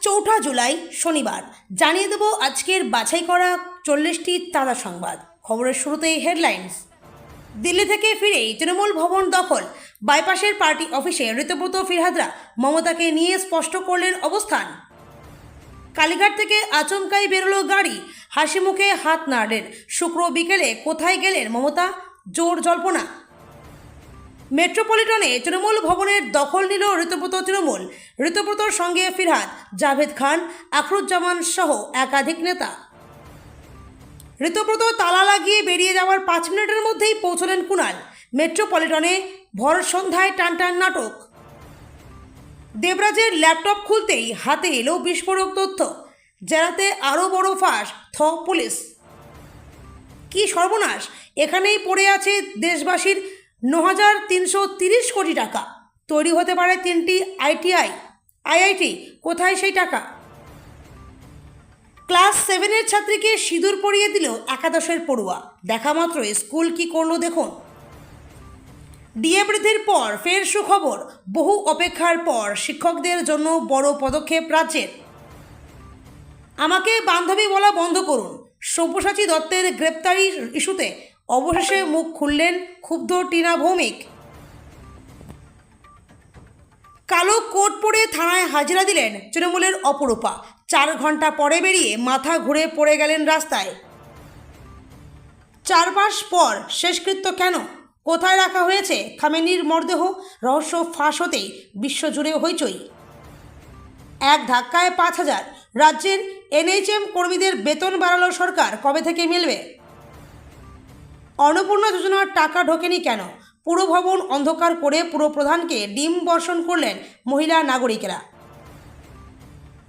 চৌঠা জুলাই শনিবার জানিয়ে দেব আজকের বাছাই করা 40টি তাজা সংবাদ। খবরের শুরুতেই হেডলাইন্স। দিল্লি থেকে ফিরেই তৃণমূল ভবন দখল, বাইপাসের পার্টি অফিসে ঋতব্রত ফিরহাদরা মমতাকে নিয়ে স্পষ্ট করলেন অবস্থান। কালীঘাট থেকে আচমকাই বেরোলো গাড়ি, হাসি মুখে হাত নাড়লেন। শুক্র বিকেলে কোথায় গেলেন মমতা, জোর জল্পনা। মেট্রোপলিটনে তৃণমূল ভবনের দখল নিল ঋতব্রত তৃণমূল। ঋতব্রতর সঙ্গে ফিরহাদ, জাভেদ খান, আখরুজ্জামান সহ একাধিক নেতা। ঋতব্রত তালা লাগিয়ে বেরিয়ে যাওয়ার 5 মিনিটের মধ্যেই পৌঁছলেন কুণাল। মেট্রোপলিটনে ভর সন্ধ্যায় টানটান নাটক। দেবরাজের ল্যাপটপ খুলতেই হাতে এলো বিস্ফোরক তথ্য। জেরাতে আরও বড় ফাঁস, পুলিশ। কি সর্বনাশ! এখানেই পড়ে আছে দেশবাসীর 9,330 কোটি টাকা। তৈরি হতে পারে 3টি আইআইটি। কোথায় সেই টাকা? ক্লাস 7-এর ছাত্রীকে সিঁদুর পরিয়ে দিল একাদশের পড়ুয়া। দেখা মাত্রই স্কুল কি করলো দেখুন। ডিএ বৃদ্ধির পর ফের সুখবর। বহু অপেক্ষার পর শিক্ষকদের জন্য বড় পদক্ষেপ রাজ্যের। আমাকে বান্ধবী বলা বন্ধ করুন। সব্যসাচী দত্তের গ্রেপ্তারি ইস্যুতে অবশেষে মুখ খুললেন ক্ষুব্ধ টিনা ভৌমিক। কালো কোট পরে থানায় হাজিরা দিলেন তৃণমূলের অপরূপা। 4 ঘন্টা পরে বেরিয়ে মাথা ঘুরে পড়ে গেলেন রাস্তায়। 4 মাস পর শেষকৃত্য কেন? কোথায় রাখা হয়েছে খামেনির মরদেহ? রহস্য ফাঁস হতেই বিশ্বজুড়ে হইচই। এক ধাক্কায় 5,000। রাজ্যের এনএইচএম কর্মীদের বেতন বাড়ালো সরকার, কবে থেকে মিলবে? অন্নপূর্ণা যোজনার টাকা ঢোকেনি কেন? পুরো ভবন অন্ধকার করে পুরপ্রধানকে ডিম বর্ষণ করলেন মহিলা নাগরিকেরা।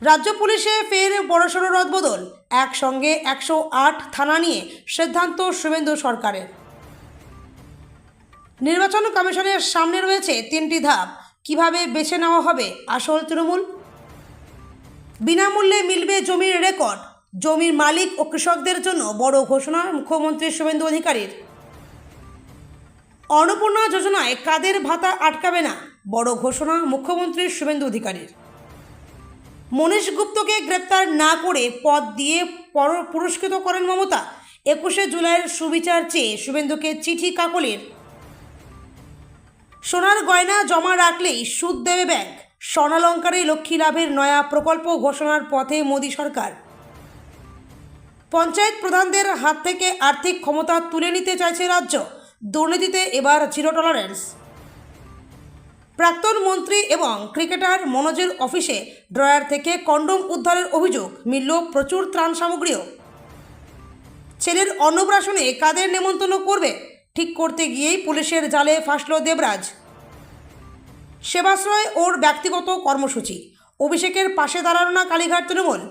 রাজ্য পুলিশে ফের বড়সড় রদবদল। একসঙ্গে 108 থানা নিয়ে সিদ্ধান্ত শুভেন্দু সরকারের। নির্বাচন কমিশনের সামনে রয়েছে 3টি ধাপ। কিভাবে বেছে নেওয়া হবে আসল তৃণমূল? বিনামূল্যে মিলবে জমির রেকর্ড। জমির মালিক ও কৃষকদের জন্য বড় ঘোষণা মুখ্যমন্ত্রী শুভেন্দু অধিকারীর। অন্নপূর্ণা যোজনায় কাদের ভাতা আটকাবে না, বড় ঘোষণা মুখ্যমন্ত্রী শুভেন্দু অধিকারীর। মনীশ গুপ্তকে গ্রেপ্তার না করে পদ দিয়ে পুরস্কৃত করেন মমতা। 21শে জুলাইয়ের সুবিচার চেয়ে শুভেন্দুকে চিঠি কাকলির। সোনার গয়না জমা রাখলেই সুদ দেবে ব্যাংক। স্বর্ণালঙ্কারে লক্ষ্মী লাভের নয়া প্রকল্প ঘোষণার পথে মোদী সরকার। পঞ্চায়েত প্রধানদের হাত থেকে আর্থিক ক্ষমতা তুলে নিতে চাইছে রাজ্য। দুর্নীতিতে এবার জিরো টলারেন্স। প্রাক্তন মন্ত্রী এবং ক্রিকেটার মনোজের অফিসে ড্রয়ার থেকে কন্ডোম উদ্ধারের অভিযোগ, মিলল প্রচুর ত্রাণ সামগ্রীও। ছেলের অন্নপ্রাশনে কাদের নেমন্তন্ন করবে ঠিক করতে গিয়েই পুলিশের জালে ফাঁসল দেবরাজ। সেবাশ্রয় ওর ব্যক্তিগত কর্মসূচি। অভিষেকের পাশে দাঁড়ানো না কালীঘাট তৃণমূল।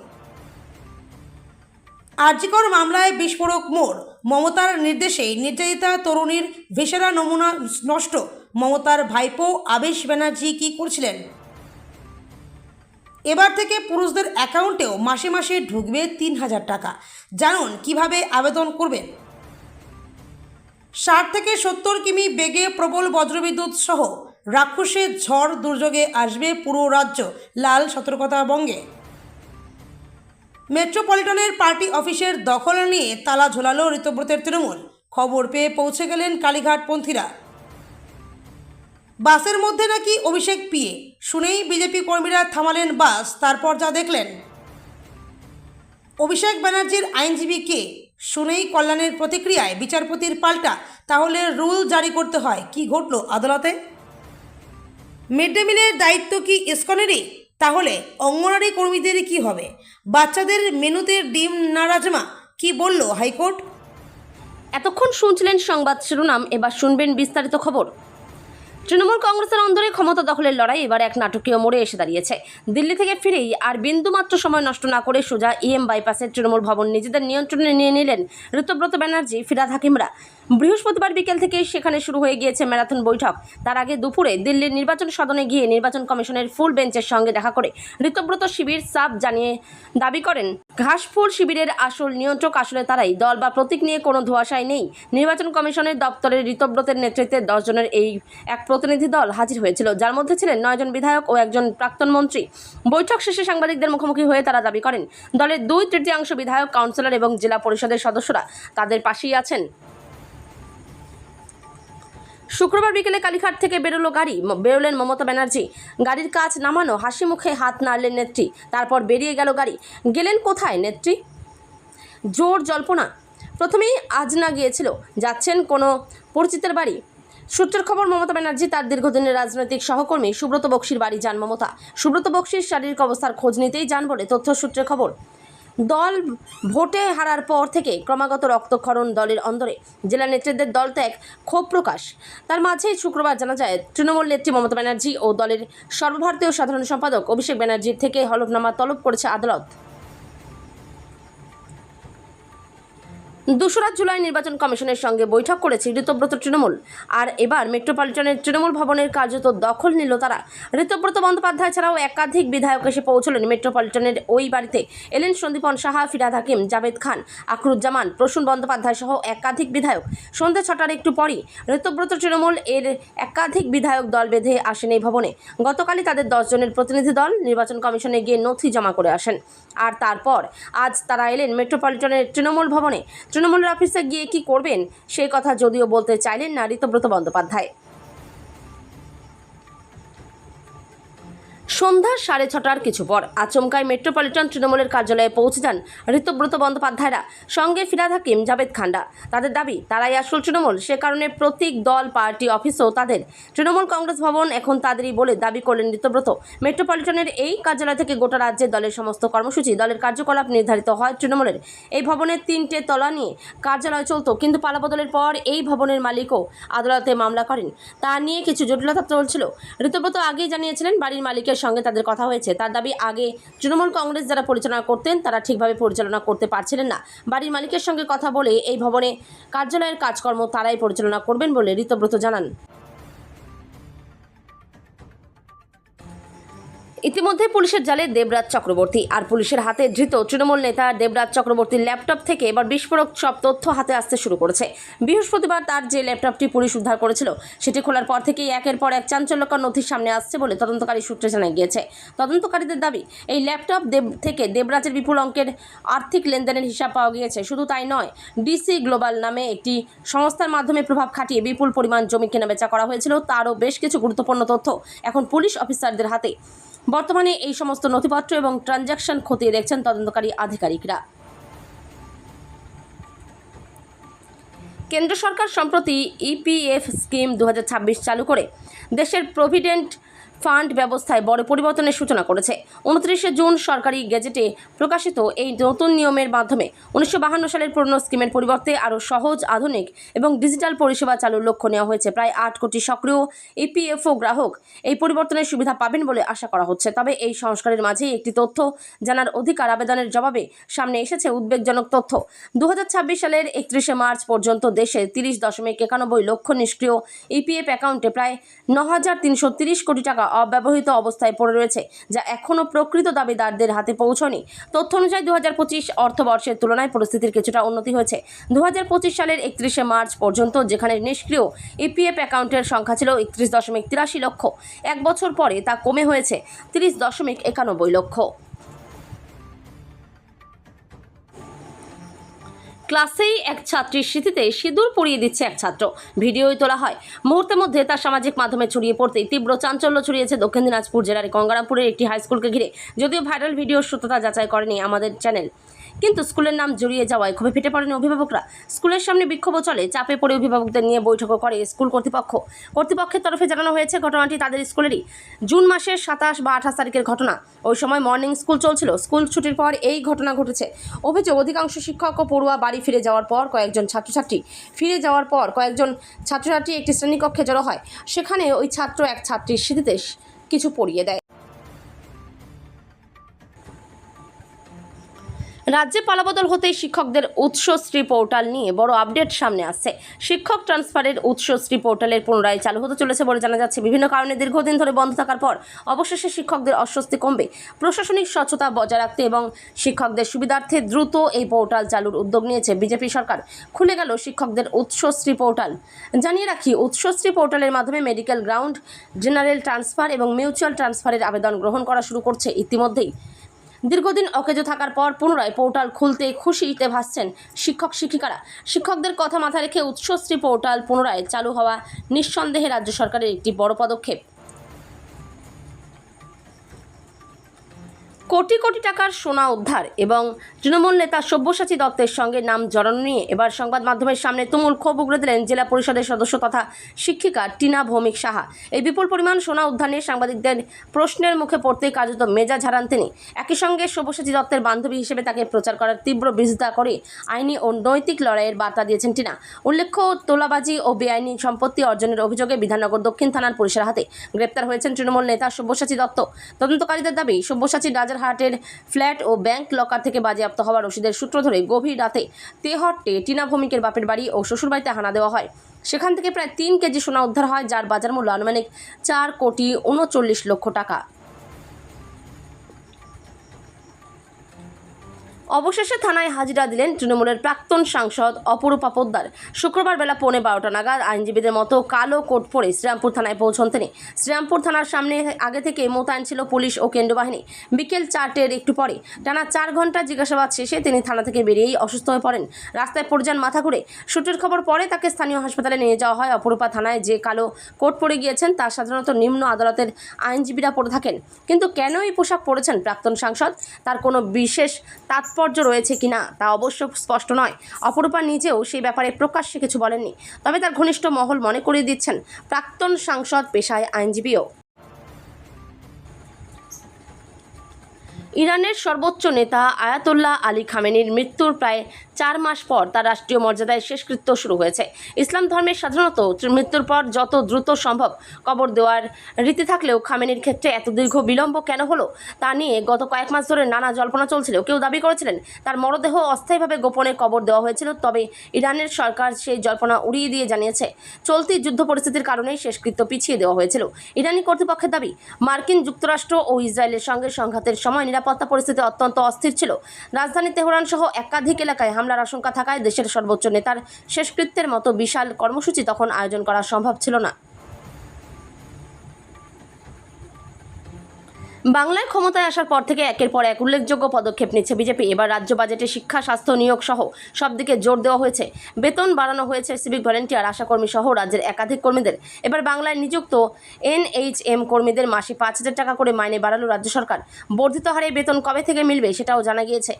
আরজিকর মামলায় বিস্ফোরক মোড়। মমতার নির্দেশেই নির্যাতিতা তরুণীর ভিসেরা নমুনা নষ্ট। মমতার ভাইপো আবেশ ব্যানার্জি কী করছিলেন? এবার থেকে পুরুষদের অ্যাকাউন্টেও মাসে মাসে ঢুকবে 3,000 টাকা। জানুন কিভাবে আবেদন করবেন। 60 থেকে 70 কিমি বেগে প্রবল বজ্রবিদ্যুৎ সহ রাক্ষসের ঝড় দুর্যোগে আসবে পুরো রাজ্য, লাল সতর্কতা বঙ্গে। মেট্রোপলিটনের পার্টি অফিসের দখল নিয়ে তালা ঝোলালো ঋতব্রতের তৃণমূল। খবর পেয়ে পৌঁছে গেলেন কালীঘাটপন্থীরা। বাসের মধ্যে নাকি অভিষেক পিএ। শুনেই বিজেপি কর্মীরা থামালেন বাস। তারপর যা দেখলেন। অভিষেক ব্যানার্জির আইনজীবী কে? শুনেই কল্যাণের প্রতিক্রিয়ায় বিচারপতির পাল্টা। তাহলে রুল জারি করতে হয়। কি ঘটল আদালতে? মিড ডে মিলের দায়িত্ব কি ইসকনেরই? তাহলে অঙ্গনওয়াড়ি কর্মীদের কি হবে? বাচ্চাদের মেনুতে ডিম না রাজমা? কি বলল হাইকোর্ট? এতক্ষণ শুনছিলেন সংবাদ শিরোনাম, এবার শুনবেন বিস্তারিত খবর। তৃণমূল কংগ্রেসের অন্দরে ক্ষমতা দখলের লড়াই এবার এক নাটকীয় মোড়ে এসে দাঁড়িয়েছে। দিল্লি থেকে ফিরেই আর বিন্দুমাত্র সময় নষ্ট না করে সোজা বাইপাসের তৃণমূল ভবন নিজেদের নিয়ন্ত্রণে নিয়ে নিলেন ঋতব্রত ব্যানার্জি, ফিরহাদ হাকিমরা। বৃহস্পতিবার বিকেল থেকে সেখানে শুরু হয়ে গিয়েছে ম্যারাথন বৈঠক। তার আগে দুপুরে দিল্লির নির্বাচন সদনে গিয়ে নির্বাচন কমিশনের ফুল বেঞ্চের সঙ্গে দেখা করে ঋতব্রত শিবির সাফ জানিয়ে দাবি করেন, ঘাসফুল শিবিরের আসল নিয়ন্ত্রক আসলে তারাই। দল বা প্রতীক নিয়ে কোনো ধোঁয়াশাই নেই। নির্বাচন কমিশনের দপ্তরের ঋতব্রতের নেতৃত্বে 10 জনের এই এক প্রতিনিধি দল হাজির হয়েছিল, যার মধ্যে ছিলেন 9 জন বিধায়ক ও একজন প্রাক্তন মন্ত্রী। বৈঠক শেষে সাংবাদিকদের মুখোমুখি হয়ে তারা দাবি করেন, দলের 2/3 বিধায়ক, কাউন্সিলর এবং জেলা পরিষদের সদস্যরা তাদের পাশেই আছেন। শুক্রবার বিকেলে কালীঘাট থেকে বেরোলেন মমতা ব্যানার্জি। গাড়ির কাজ নামানো, হাসি মুখে হাত নাড়লেন নেত্রী। তারপর বেরিয়ে গেল গাড়ি। গেলেন কোথায় নেত্রী? জোর জল্পনা। প্রথমেই আজনা গিয়েছিল, যাচ্ছেন কোনো পরিচিতের বাড়ি। সূত্রের খবর, মমতা ব্যানার্জি তার দীর্ঘদিনের রাজনৈতিক সহকর্মী সুব্রত বক্সির বাড়ি যান মমতা। সুব্রত বক্সির শারীরিক অবস্থার খোঁজ নিতেই যান বলে তথ্য সূত্রের খবর। দল ভোটে হারার পর থেকে ক্রমাগত রক্তক্ষরণ দলের অন্দরে। জেলা নেতৃত্বের দল ত্যাগ, ক্ষোভ প্রকাশ। তার মাঝেই শুক্রবার জানা যায়, তৃণমূল নেত্রী মমতা ব্যানার্জি ও দলের সর্বভারতীয় সাধারণ সম্পাদক অভিষেক ব্যানার্জির থেকে হলফনামা তলব করেছে আদালত। 2 জুলাই নির্বাচন কমিশনের সঙ্গে বৈঠক করেছে ঋতব্রত তৃণমূল। আর এবার মেট্রোপলিটনের তৃণমূল ভবনের কার্যত দখল নিল তারা। ঋতব্রত বন্দ্যোপাধ্যায় ছাড়াও একাধিক বিধায়ক এসে পৌঁছলেন মেট্রোপলিটনের ওই বাড়িতে। এলেন সন্দীপন সাহা, ফিরহাদ হাকিম, জাভেদ খান, আখরুজ্জামান, প্রসূন বন্দ্যোপাধ্যায় সহ একাধিক বিধায়ক। সন্ধ্যে 6টার একটু পরই ঋতব্রত তৃণমূল এর একাধিক বিধায়ক দল বেঁধে আসেন এই ভবনে। গতকালই তাদের 10 জনের প্রতিনিধি দল নির্বাচন কমিশনে গিয়ে নথি জমা করে আসেন। আর তারপর আজ তারা এলেন মেট্রোপলিটনের তৃণমূল ভবনে। তৃণমূলের অফিসে গিয়ে কি করবেন সেই কথা যদিও বলতে চাইলেন না ঋতব্রত বন্দ্যোপাধ্যায়। সন্ধ্যা 6:30টার কিছু পর আচমকায় মেট্রোপলিটন তৃণমূলের কার্যালয়ে পৌঁছে যান ঋতব্রত বন্দ্যোপাধ্যায়রা, সঙ্গে ফিরহাদ হাকিম, জাভেদ খান্ডা। তাদের দাবি, তারাই আসল তৃণমূল। সে কারণে প্রতীক দল, পার্টি অফিসও তাদের। তৃণমূল কংগ্রেস ভবন এখন তাদেরই বলে দাবি করলেন ঋতব্রত। মেট্রোপলিটনের এই কার্যালয় থেকে গোটা রাজ্যে দলের সমস্ত কর্মসূচি, দলের কার্যকলাপ নির্ধারিত হয় তৃণমূলের। এই ভবনের 3টে তলা নিয়ে কার্যালয় চলত, কিন্তু পালাবদলের পর এই ভবনের মালিকও আদালতে মামলা করেন। তা নিয়ে কিছু জটিলতা চলছিল। ঋতব্রত আগেই জানিয়েছিলেন বাড়ির মালিকের সঙ্গে তাদের কথা হয়েছে। তার দাবি, আগে তৃণমূল কংগ্রেস যারা পরিচালনা করতেন তারা ঠিকভাবে পরিচালনা করতে পারছিলেন না। বাড়ির মালিকের সঙ্গে কথা বলে এই ভবনে কার্যালয়ের কাজকর্ম তারাই পরিচালনা করবেন বলে ঋতব্রত জানান। ইতিমধ্যে পুলিশের জালে দেবরাজ চক্রবর্তী। আর পুলিশের হাতে ধৃত তৃণমূল নেতা দেবরাজ চক্রবর্তীর ল্যাপটপ থেকে এবার বিস্ফোরক সব তথ্য হাতে আসতে শুরু করেছে। বৃহস্পতিবার তার যে ল্যাপটপটি পুলিশ উদ্ধার করেছিল সেটি খোলার পর থেকেই একের পর এক চাঞ্চল্যকর নথি সামনে আসছে বলে তদন্তকারী সূত্রে জানা গিয়েছে। তদন্তকারীদের দাবি, এই ল্যাপটপ থেকে দেবরাজের বিপুল অঙ্কের আর্থিক লেনদেনের হিসাব পাওয়া গিয়েছে। শুধু তাই নয়, ডিসি গ্লোবাল নামে একটি সংস্থার মাধ্যমে প্রভাব খাটিয়ে বিপুল পরিমাণ জমি কেনাবেচা করা হয়েছিল, তারও বেশ কিছু গুরুত্বপূর্ণ তথ্য এখন পুলিশ অফিসারদের হাতে। বর্তমানে এই সমস্ত নথিপত্র এবং ট্রানজ্যাকশন খতিয়ে দেখছেন তদন্তকারী আধিকারিকরা। কেন্দ্র সরকার সম্প্রতি ইপিএফ স্কিম 2026 চালু করে দেশের প্রভিডেন্ট ফান্ড ব্যবস্থায় বড় পরিবর্তনের সূচনা করেছে। 29 জুন সরকারি গেজেটে প্রকাশিত এই নতুন নিয়মের মাধ্যমে 1952 সালের পুরনো স্কিমের পরিবর্তে আরও সহজ, আধুনিক এবং ডিজিটাল পরিষেবা চালুর লক্ষ্য নেওয়া হয়েছে। প্রায় 8 কোটি সক্রিয় ইপিএফও গ্রাহক এই পরিবর্তনের সুবিধা পাবেন বলে আশা করা হচ্ছে। তবে এই সংস্কারের মাঝেই একটি তথ্য জানার অধিকার আবেদনের জবাবে সামনে এসেছে উদ্বেগজনক তথ্য। 2026 সালের 31 মার্চ পর্যন্ত দেশে 30.91 লক্ষ নিষ্ক্রিয় ইপিএফ অ্যাকাউন্টে প্রায় 9,330 কোটি টাকা অব্যবহৃত অবস্থায় পড়ে রয়েছে, যা এখনও প্রকৃত দাবিদারদের হাতে পৌঁছয়নি। তথ্য অনুযায়ী 2025 অর্থবর্ষের তুলনায় পরিস্থিতির কিছুটা উন্নতি হয়েছে। 2025 সালের 31 মার্চ পর্যন্ত যেখানে নিষ্ক্রিয় ইপিএফ অ্যাকাউন্টের সংখ্যা ছিল 31.83 লক্ষ, এক বছর পরে তা কমে হয়েছে 30.91 লক্ষ। ক্লাসেই এক ছাত্রীর স্মৃতিতে সিঁদুর পরিয়ে দিচ্ছে এক ছাত্র। ভিডিওই তোলা হয়। মুহূর্তের মধ্যে তার সামাজিক মাধ্যমে ছড়িয়ে পড়তেই তীব্র চাঞ্চল্য ছড়িয়েছে দক্ষিণ দিনাজপুর জেলার গঙ্গারামপুরের একটি হাইস্কুলকে ঘিরে। যদিও ভাইরাল ভিডিওর সত্যতা যাচাই করেনি আমাদের চ্যানেল, কিন্তু স্কুলের নাম জড়িয়ে যাওয়ায় ক্ষোভে ফেটে পড়েন অভিভাবকরা। স্কুলের সামনে বিক্ষোভও চলে। চাপে পড়ে অভিভাবকদের নিয়ে বৈঠকও করে স্কুল কর্তৃপক্ষের তরফে জানানো হয়েছে ঘটনাটি তাদের স্কুলেরই। জুন মাসের 27 বা 28 তারিখের ঘটনা। ওই সময় মর্নিং স্কুল চলছিল। স্কুল ছুটির পর এই ঘটনা ঘটেছে। অভিযোগ, অধিকাংশ শিক্ষক ও পড়ুয়া বাড়ি ফিরে যাওয়ার পর কয়েকজন ছাত্রছাত্রী একটি শ্রেণীকক্ষে জড়ো হয়। সেখানে ওই ছাত্র এক ছাত্রীর স্মৃতিতে কিছু পড়িয়ে দেয়। রাজ্যে পালাবদল হতেই শিক্ষকদের উৎসশ্রী পোর্টাল নিয়ে বড় আপডেট সামনে আসছে। শিক্ষক ট্রান্সফারের উৎসশ্রী পোর্টালের পুনরায় চালু হতে চলেছে বলে জানা যাচ্ছে। বিভিন্ন কারণে দীর্ঘদিন ধরে বন্ধ থাকার পর অবশেষে শিক্ষকদের অস্বস্তি কমবে। প্রশাসনিক স্বচ্ছতা বজায় রাখতে এবং শিক্ষকদের সুবিধার্থে দ্রুত এই পোর্টাল চালুর উদ্যোগ নিয়েছে বিজেপি সরকার। খুলে গেল শিক্ষকদের উৎসশ্রী পোর্টাল। জানিয়ে রাখি, উৎসশ্রী পোর্টালের মাধ্যমে মেডিকেল গ্রাউন্ড, জেনারেল ট্রান্সফার এবং মিউচুয়াল ট্রান্সফারের আবেদন গ্রহণ করা শুরু করছে ইতিমধ্যেই। দীর্ঘদিন অকেজো থাকার পর পুনরায় পোর্টাল খুলতে খুশিতে ভাসছেন শিক্ষক শিক্ষিকারা। শিক্ষকদের কথা মাথায় রেখে উৎসশ্রী পোর্টাল পুনরায় চালু হওয়া নিঃসন্দেহে রাজ্য সরকারের একটি বড় পদক্ষেপ। কোটি কোটি টাকার সোনা উদ্ধার এবং তৃণমূল নেতা সব্যসাচী দত্তের সঙ্গে নাম জড়ানো নিয়ে এবার সংবাদ মাধ্যমের সামনে তুমুল ক্ষোভ উগড়ে দিলেন জেলা পরিষদের সদস্য তথা শিক্ষিকা টিনা ভৌমিক সাহা। এই বিপুল পরিমাণ সোনা উদ্ধার নিয়ে সাংবাদিকদের প্রশ্নের মুখে পড়তেই কার্যত মেজাজ হারান তিনি। একই সঙ্গে সব্যসাচী দত্তের বান্ধবী হিসেবে তাকে প্রচার করার তীব্র বিরোধিতা করে আইনি ও নৈতিক লড়াইয়ের বার্তা দিয়েছেন টিনা। উল্লেখ্য, তোলাবাজি ও বেআইনি সম্পত্তি অর্জনের অভিযোগে বিধাননগর দক্ষিণ থানার পুলিশের হাতে গ্রেপ্তার হয়েছেন তৃণমূল নেতা সব্যসাচী দত্ত। তদন্তকারীদের দাবি, সব্যসাচী রাজারহাটের ফ্ল্যাট ও ব্যাংক লকার থেকে বাজেয়াপ্ত হওয়া রসিদের সূত্র ধরে গভীর রাতে তেহট্টে টিনা ভৌমিকের বাপের বাড়ি ও শ্বশুরবাড়িতে হানা দেওয়া হয়। সেখান থেকে প্রায় 3 কেজি সোনা উদ্ধার হয়, যার বাজার মূল্য আনুমানিক 4,39,00,000 টাকা। অবশেষে থানায় হাজিরা দিলেন তৃণমূলের প্রাক্তন সাংসদ অপরূপা পোদ্দার। শুক্রবার বেলা 12:15 নাগাদ আইনজীবীদের মতো কালো কোট পরে শ্রীরামপুর থানায় পৌঁছন তিনি। শ্রীরামপুর থানার সামনে আগে থেকে মোতায়েন ছিল পুলিশ ও কেন্দ্রীয় বাহিনী। বিকেল 4টের একটু পরে টানা 4 ঘন্টা জিজ্ঞাসাবাদ শেষে তিনি থানা থেকে বেরিয়েই অসুস্থ হয়ে পড়েন। রাস্তায় পড়ে যান মাথা ঘুরে। সূত্রের খবর, পরে তাকে স্থানীয় হাসপাতালে নিয়ে যাওয়া হয়। অপরূপা থানায় যে কালো কোট পরে গিয়েছেন তা সাধারণত নিম্ন আদালতের আইনজীবীরা পরে থাকেন। কিন্তু কেন এই পোশাক পরেছেন প্রাক্তন সাংসদ, তার কোনো বিশেষ তাৎপর্য রয়েছে কিনা তা অবশ্য স্পষ্ট নয়। অপরূপা নিজেও সেই ব্যাপারে প্রকাশ্যে কিছু বলেননি। তবে তার ঘনিষ্ঠ মহল মনে করিয়ে দিচ্ছেন প্রাক্তন সাংসদ পেশায় আইনজীবীও। ইরানের সর্বোচ্চ নেতা আয়াতুল্লাহ আলী খামেনির মৃত্যুর প্রায় 4 মাস পর তার রাষ্ট্রীয় মর্যাদায় শেষকৃত্য শুরু হয়েছে। ইসলাম ধর্মের সাধারণত মৃত্যুর পর যত দ্রুত সম্ভব কবর দেওয়ার রীতি থাকলেও খামেনির ক্ষেত্রে এত দীর্ঘ বিলম্ব কেন হলো তা নিয়ে গত কয়েক মাস ধরে নানা জল্পনা চলছিল। কেউ দাবি করেছিলেন তার মরদেহ অস্থায়ীভাবে গোপনে কবর দেওয়া হয়েছিল। তবে ইরানের সরকার সেই জল্পনা উড়িয়ে দিয়ে জানিয়েছে, চলতি যুদ্ধ পরিস্থিতির কারণেই শেষকৃত্য পিছিয়ে দেওয়া হয়েছিল। ইরানি কর্তৃপক্ষের দাবি, মার্কিন যুক্তরাষ্ট্র ও ইসরায়েলের সঙ্গে সংঘাতের সময় নিরাপত্তা পরিস্থিতি অত্যন্ত অস্থির ছিল। রাজধানী তেহরান সহ একাধিক এলাকায় হামলার আশঙ্কা থাকায় দেশের সর্বোচ্চ নেতার শেষকৃত্যের মতো বিশাল কর্মসূচি তখন আয়োজন করা সম্ভব ছিল না। বাংলায় ক্ষমতায় আসার পর থেকে একের পর এক উল্লেখযোগ্য পদক্ষেপ নিচ্ছে বিজেপি। এবার রাজ্য বাজেটে শিক্ষা, স্বাস্থ্য, নিয়োগ সহ সব দিকে জোর দেওয়া হয়েছে। বেতন বাড়ানো হয়েছে সিভিক ভলেন্টিয়ার, আশাকর্মী সহ রাজ্যের একাধিক কর্মীদের। এবার বাংলায় নিযুক্ত NHM কর্মীদের মাসে 5,000 টাকা করে মাইনে বাড়ালো রাজ্য সরকার। বর্ধিত হারে বেতন কবে থেকে মিলবে সেটাও জানা গিয়েছে।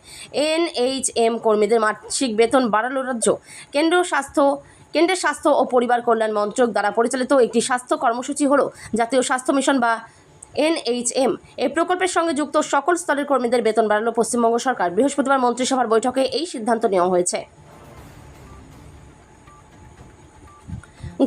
NHM কর্মীদের মাসিক বেতন বাড়ালো রাজ্য। কেন্দ্রের স্বাস্থ্য ও পরিবার কল্যাণ মন্ত্রক দ্বারা পরিচালিত একটি স্বাস্থ্য কর্মসূচি হলো জাতীয় স্বাস্থ্য মিশন বা NHM। এই প্রকল্পের সঙ্গে যুক্ত সকল স্তরের কর্মীদের বেতন বাড়ালো পশ্চিমবঙ্গ সরকার। বৃহস্পতিবার মন্ত্রিসভার বৈঠকে এই সিদ্ধান্ত নেওয়া হয়েছে।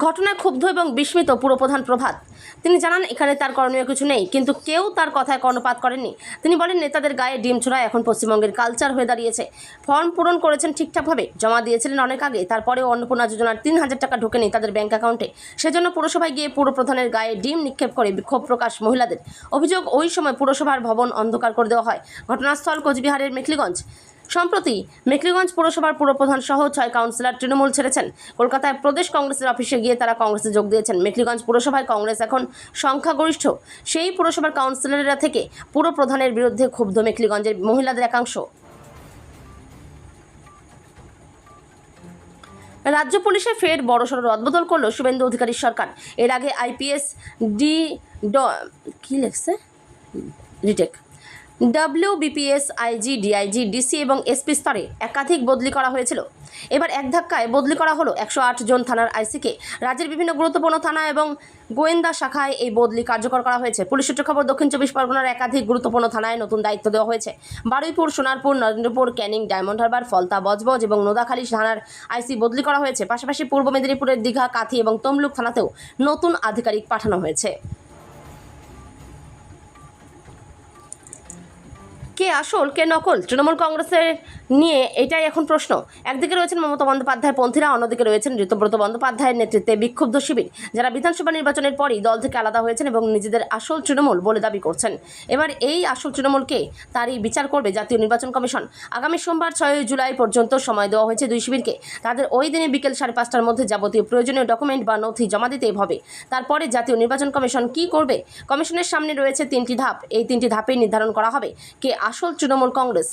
ঘটনায় ক্ষুব্ধ এবং বিস্মিত পুরপ্রধান প্রভাত। তিনি জানান, এখানে তার করণীয় কিছু নেই, কিন্তু কেউ তার কথায় কর্ণপাত করেননি। তিনি বলেন, নেতাদের গায়ে ডিম ছোড়া এখন পশ্চিমবঙ্গের কালচার হয়ে দাঁড়িয়েছে। ফর্ম পূরণ করেছেন ঠিকঠাকভাবে, জমা দিয়েছিলেন অনেক আগে, তারপরেও অন্নপূর্ণা যোজনার 3,000 টাকা ঢোকেনি তাদের ব্যাংক অ্যাকাউন্টে। সেজন্য পুরসভায় গিয়ে পুরপ্রধানের গায়ে ডিম নিক্ষেপ করে বিক্ষোভ প্রকাশ মহিলাদের। অভিযোগ, ওই সময় পুরসভার ভবন অন্ধকার করে দেওয়া হয়। ঘটনাস্থল কোচবিহারের মেখলিগঞ্জ। সম্প্রতি মেখলিগঞ্জ পুরসভার পুরপ্রধান সহ 6 কাউন্সিলর তৃণমূল ছেড়েছেন। কলকাতায় প্রদেশ কংগ্রেসের অফিসে গিয়ে তারা কংগ্রেসে যোগ দিয়েছেন। মেখলিগঞ্জ পুরসভায় কংগ্রেস এখন সংখ্যাগরিষ্ঠ। সেই পুরসভার কাউন্সিলররা থেকে পুরপ্রধানের বিরুদ্ধে ক্ষুব্ধ মেখলিগঞ্জের মহিলাদের একাংশ। রাজ্য পুলিশে ফের বড়সড় রদবদল করল শুভেন্দু অধিকারীর সরকার। এর আগে IPS WBPS, IG, DIG, DC এবং SP স্তরে একাধিক বদলি করা হয়েছিল। এবার এক ধাক্কায় বদলি করা হলো 108 জন থানার IC-কে। রাজ্যের বিভিন্ন গুরুত্বপূর্ণ থানা এবং গোয়েন্দা শাখায় এই বদলি কার্যকর করা হয়েছে। পুলিশ সূত্রে খবর, দক্ষিণ 24 পরগনার একাধিক গুরুত্বপূর্ণ থানায় নতুন দায়িত্ব দেওয়া হয়েছে। বারুইপুর, সোনারপুর, নরেন্দ্রপুর, ক্যানিং, ডায়মন্ড হারবার, ফলতা, বজবজ এবং নোদাখালী থানার IC বদলি করা হয়েছে। পাশাপাশি পূর্ব মেদিনীপুরের দীঘা, কাথি এবং তমলুক থানাতেও নতুন আধিকারিক পাঠানো হয়েছে। কে আসল কে নকল তৃণমূল কংগ্রেসের নিয়ে এটাই এখন প্রশ্ন। একদিকে রয়েছেন মমতা বন্দ্যোপাধ্যায় পন্থীরা, অন্যদিকে রয়েছেন ঋতব্রত বন্দ্যোপাধ্যায়ের নেতৃত্বে বিক্ষুব্ধ শিবির, যারা বিধানসভা নির্বাচনের পরই দল থেকে আলাদা হয়েছেন এবং নিজেদের আসল তৃণমূল বলে দাবি করছেন। এবার এই আসল তৃণমূলকে তারই বিচার করবে জাতীয় নির্বাচন কমিশন। আগামী সোমবার 6 জুলাই পর্যন্ত সময় দেওয়া হয়েছে দুই শিবিরকে। তাদের ওই দিনে বিকেল 5:30টার মধ্যে যাবতীয় প্রয়োজনীয় ডকুমেন্ট বা নথি জমা দিতে হবে। তারপরে জাতীয় নির্বাচন কমিশন কি করবে? কমিশনের সামনে রয়েছে 3টি ধাপ। এই 3টি ধাপেই নির্ধারণ করা হবে কে আসল তৃণমূল কংগ্রেস।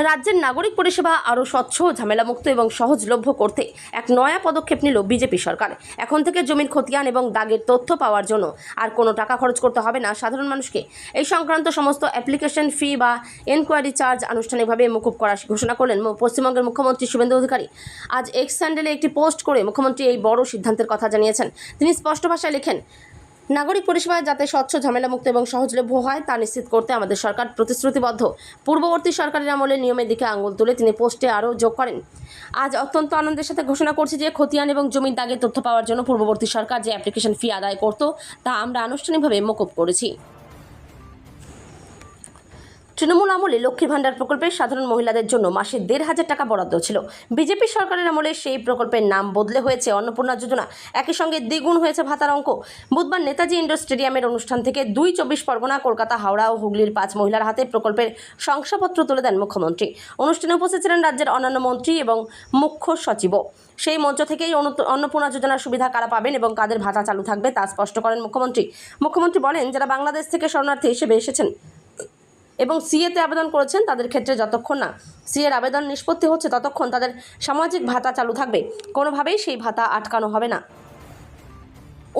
রাজ্যের নাগরিক পরিষেবা আরও স্বচ্ছ, ঝামেলামুক্ত এবং সহজলভ্য করতে এক নয়া পদক্ষেপ নিল বিজেপি সরকার। এখন থেকে জমির খতিয়ান এবং দাগের তথ্য পাওয়ার জন্য আর কোনো টাকা খরচ করতে হবে না সাধারণ মানুষকে। এই সংক্রান্ত সমস্ত অ্যাপ্লিকেশন ফি বা এনকোয়ারি চার্জ আনুষ্ঠানিকভাবে মকুব করার ঘোষণা করলেন পশ্চিমবঙ্গের মুখ্যমন্ত্রী শুভেন্দু অধিকারী। আজ এক্স হ্যান্ডেলে একটি পোস্ট করে মুখ্যমন্ত্রী এই বড় সিদ্ধান্তের কথা জানিয়েছেন। তিনি স্পষ্ট ভাষায় লেখেন, নাগরিক পরিষেবা যাতে স্বচ্ছ, ঝামেলামুক্ত এবং সহজলভ্য হয় তা নিশ্চিত করতে আমাদের সরকার প্রতিশ্রুতিবদ্ধ। পূর্ববর্তী সরকারের আমলে নিয়মের দিকে আঙুল তুলে তিনি পোস্টে আরও যোগ করেন, আজ অত্যন্ত আনন্দের সাথে ঘোষণা করছি যে খতিয়ান এবং জমির দাগের তথ্য পাওয়ার জন্য পূর্ববর্তী সরকার যে অ্যাপ্লিকেশন ফি আদায় করত তা আমরা আনুষ্ঠানিকভাবে মকুব করেছি। তৃণমূল আমলে লক্ষ্মীর ভাণ্ডার প্রকল্পে সাধারণ মহিলাদের জন্য মাসে 1,500 টাকা বরাদ্দ ছিল। বিজেপি সরকারের আমলে সেই প্রকল্পের নাম বদলে হয়েছে অন্নপূর্ণা যোজনা। একই সঙ্গে দ্বিগুণ হয়েছে ভাতার অঙ্ক। বুধবার নেতাজি ইন্ডোর স্টেডিয়ামের অনুষ্ঠান থেকে 24 পরগনা, কলকাতা, হাওড়া ও হুগলির 5 মহিলার হাতে প্রকল্পের শংসাপত্র তুলে দেন মুখ্যমন্ত্রী। অনুষ্ঠানে উপস্থিত ছিলেন রাজ্যের অন্যান্য মন্ত্রী এবং মুখ্য সচিবও। সেই মঞ্চ থেকেই অন্নপূর্ণা যোজনার সুবিধা কারা পাবেন এবং কাদের ভাতা চালু থাকবে তা স্পষ্ট করেন মুখ্যমন্ত্রী বলেন, যারা বাংলাদেশ থেকে শরণার্থী হিসেবে এসেছেন এবং সিএতে আবেদন করেছেন তাদের ক্ষেত্রে যতক্ষণ না সিএর আবেদন নিষ্পত্তি হচ্ছে ততক্ষণ তাদের সামাজিক ভাতা চালু থাকবে। কোনোভাবেই সেই ভাতা আটকানো হবে না।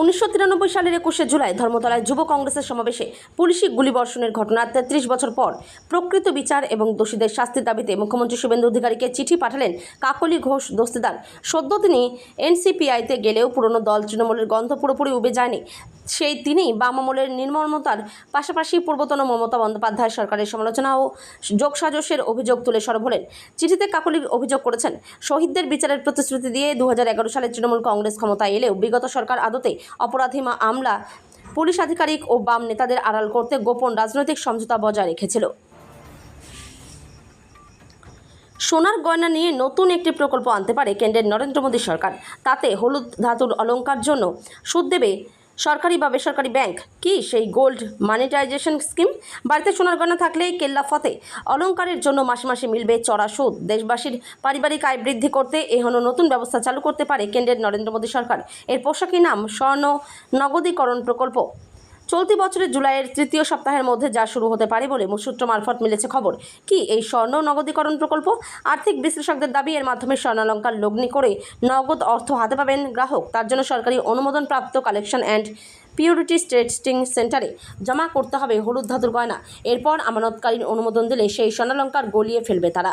1993 সালের 21 জুলাই ধর্মতলায় যুব কংগ্রেসের সমাবেশে পুলিশি গুলিবর্ষণের ঘটনার 33 বছর পর প্রকৃত বিচার এবং দোষীদের শাস্তির দাবিতে মুখ্যমন্ত্রী শুভেন্দু অধিকারীকে চিঠি পাঠালেন কাকলি ঘোষ দস্তিদার। সদ্য তিনি এনসিপিআইতে গেলেও পুরনো দল তৃণমূলের গন্ধ পুরোপুরি উবে যায়নি। সেই তিনিই বাম আমলের নির্মমতার পাশাপাশি পূর্বতন মমতা বন্দ্যোপাধ্যায় সরকারের সমালোচনা ও যোগসাজশের অভিযোগ তুলে সরব হলেন। চিঠিতে কাকলি অভিযোগ করেছেন, শহীদদের বিচারের প্রতিশ্রুতি দিয়ে 2011 সালে তৃণমূল কংগ্রেস ক্ষমতায় এলেও বিগত সরকার আদতে অপরাধী আমলা, পুলিশ আধিকারিক ও বাম নেতাদের আড়াল করতে গোপন রাজনৈতিক সমঝোতা বজায় রেখেছিল। সোনার গয়না নিয়ে নতুন একটি প্রকল্প আনতে পারে কেন্দ্রের নরেন্দ্র মোদী সরকার। তাতে হলুদ ধাতুর অলংকার জন্য সুদ দেবে সরকারি বা বেসরকারি ব্যাংক। কি সেই গোল্ড মানিটাইজেশন স্কিম? বাড়িতে সোনার গয়না থাকলেই কেল্লা ফতে। অলংকারের জন্য মাসে মাসে মিলবে চড়া সুদ। দেশবাসীর পারিবারিক আয় বৃদ্ধি করতে এহেন নতুন ব্যবস্থা চালু করতে পারে কেন্দ্রের নরেন্দ্র মোদী সরকার। এর পোশাকি নাম স্বর্ণ নগদীকরণ প্রকল্প। চলতি বছরের জুলাইয়ের 3য় সপ্তাহের মধ্যে যা শুরু হতে পারে বলে সূত্র মারফত মিলেছে খবর। কি এই স্বর্ণ নগদীকরণ প্রকল্প? আর্থিক বিশ্লেষকদের দাবি, এর মাধ্যমে স্বর্ণালঙ্কার লগ্নি করে নগদ অর্থ হাতে পাবেন গ্রাহক। তার জন্য সরকারি অনুমোদনপ্রাপ্ত কালেকশন অ্যান্ড পিউরিটি টেস্টিং সেন্টারে জমা করতে হবে হলুদ ধাতুর গয়না। এরপর আমানতকারীর অনুমোদন দিলে সেই স্বর্ণালঙ্কার গলিয়ে ফেলবে তারা।